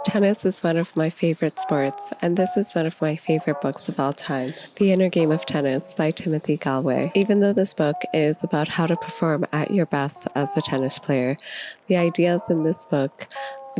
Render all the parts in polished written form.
Tennis is one of my favorite sports, and this is one of my favorite books of all time, The Inner Game of Tennis by Timothy Gallwey. Even though this book is about how to perform at your best as a tennis player, the ideas in this book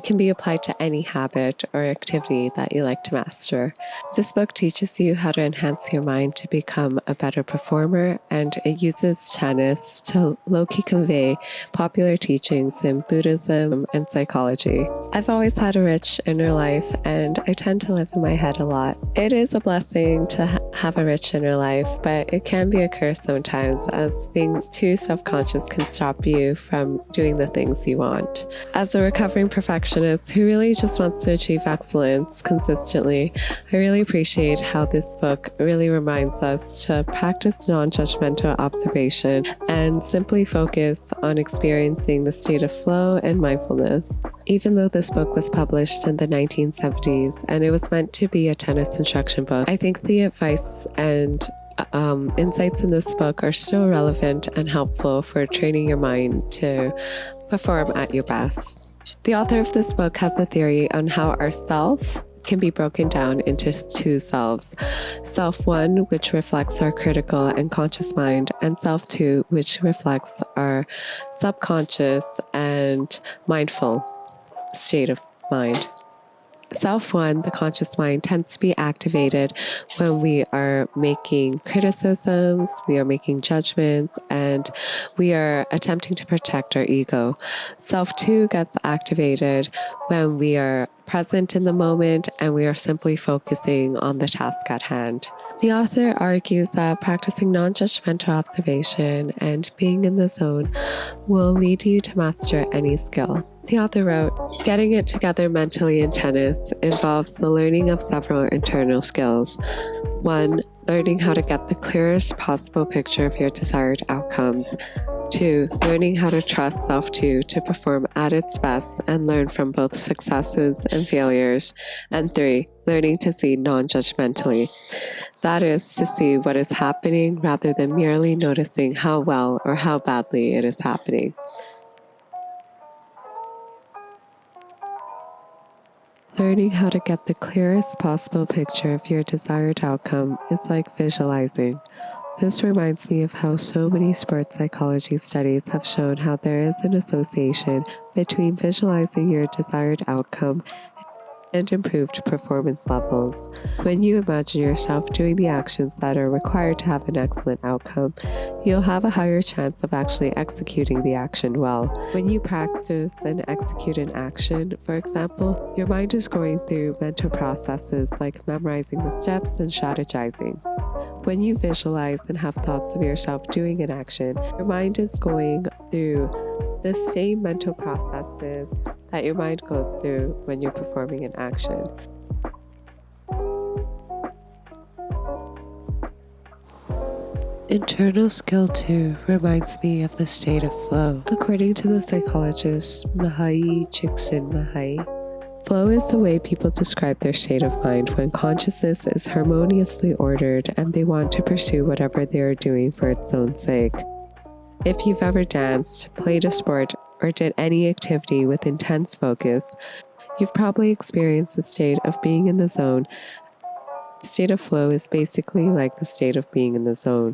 can be applied to any habit or activity that you like to master. This book teaches you how to enhance your mind to become a better performer, and it uses tennis to low-key convey popular teachings in Buddhism and psychology. I've always had a rich inner life, and I tend to live in my head a lot. It is a blessing to have a rich inner life, but it can be a curse sometimes, as being too self-conscious can stop you from doing the things you want. As a recovering perfectionist who really just wants to achieve excellence consistently, I really appreciate how this book really reminds us to practice non-judgmental observation and simply focus on experiencing the state of flow and mindfulness. Even though this book was published in the 1970s and it was meant to be a tennis instruction book, I think the advice and insights in this book are still relevant and helpful for training your mind to perform at your best. The author of this book has a theory on how our self can be broken down into two selves. Self 1, which reflects our critical and conscious mind, and Self 2, which reflects our subconscious and mindful state of mind. Self 1, the conscious mind, tends to be activated when we are making criticisms, we are making judgments, and we are attempting to protect our ego. Self 2 gets activated when we are present in the moment and we are simply focusing on the task at hand. The author argues that practicing non-judgmental observation and being in the zone will lead you to master any skill. The author wrote, "Getting it together mentally in tennis involves the learning of several internal skills. 1. Learning how to get the clearest possible picture of your desired outcomes. 2. Learning how to trust Self 2 to perform at its best and learn from both successes and failures. And 3. Learning to see non-judgmentally. That is, to see what is happening rather than merely noticing how well or how badly it is happening." Learning how to get the clearest possible picture of your desired outcome is like visualizing. This reminds me of how so many sports psychology studies have shown how there is an association between visualizing your desired outcome and improved performance levels. When you imagine yourself doing the actions that are required to have an excellent outcome, you'll have a higher chance of actually executing the action well. When you practice and execute an action, for example, your mind is going through mental processes like memorizing the steps and strategizing. When you visualize and have thoughts of yourself doing an action, your mind is going through the same mental processes that your mind goes through when you're performing an action. Internal skill 2 reminds me of the state of flow. According to the psychologist Mahai Csikszentmihalyi, flow is the way people describe their state of mind when consciousness is harmoniously ordered and they want to pursue whatever they are doing for its own sake. If you've ever danced, played a sport, or did any activity with intense focus, you've probably experienced the state of being in the zone. The state of flow is basically like the state of being in the zone.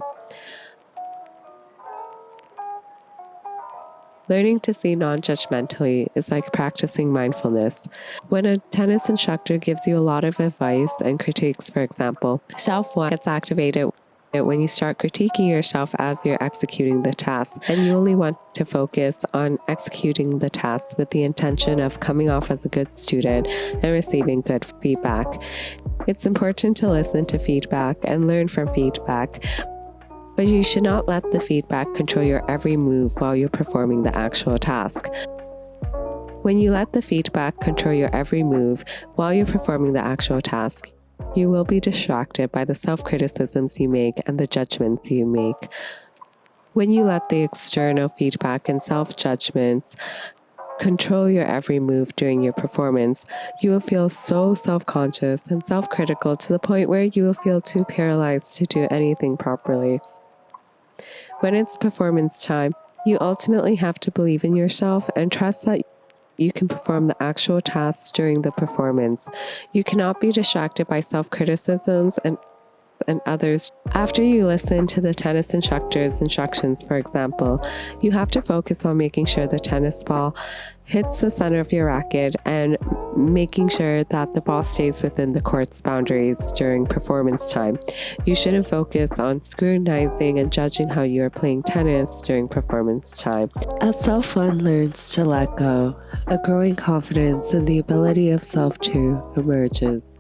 Learning to see non-judgmentally is like practicing mindfulness. When a tennis instructor gives you a lot of advice and critiques, for example, Self 1 gets activated when you start critiquing yourself as you're executing the task, and you only want to focus on executing the task with the intention of coming off as a good student and receiving good feedback. It's important to listen to feedback and learn from feedback, but you should not let the feedback control your every move while you're performing the actual task. When you let the feedback control your every move while you're performing the actual task, you will be distracted by the self-criticisms you make and the judgments you make. When you let the external feedback and self-judgments control your every move during your performance, you will feel so self-conscious and self-critical to the point where you will feel too paralyzed to do anything properly. When it's performance time, you ultimately have to believe in yourself and trust that you can perform the actual tasks during the performance. You cannot be distracted by self-criticisms and others. After you listen to the tennis instructor's instructions, for example, you have to focus on making sure the tennis ball hits the center of your racket and making sure that the ball stays within the court's boundaries during performance time. You shouldn't focus on scrutinizing and judging how you are playing tennis during performance time. As self-one learns to let go, a growing confidence in the ability of self-two emerges.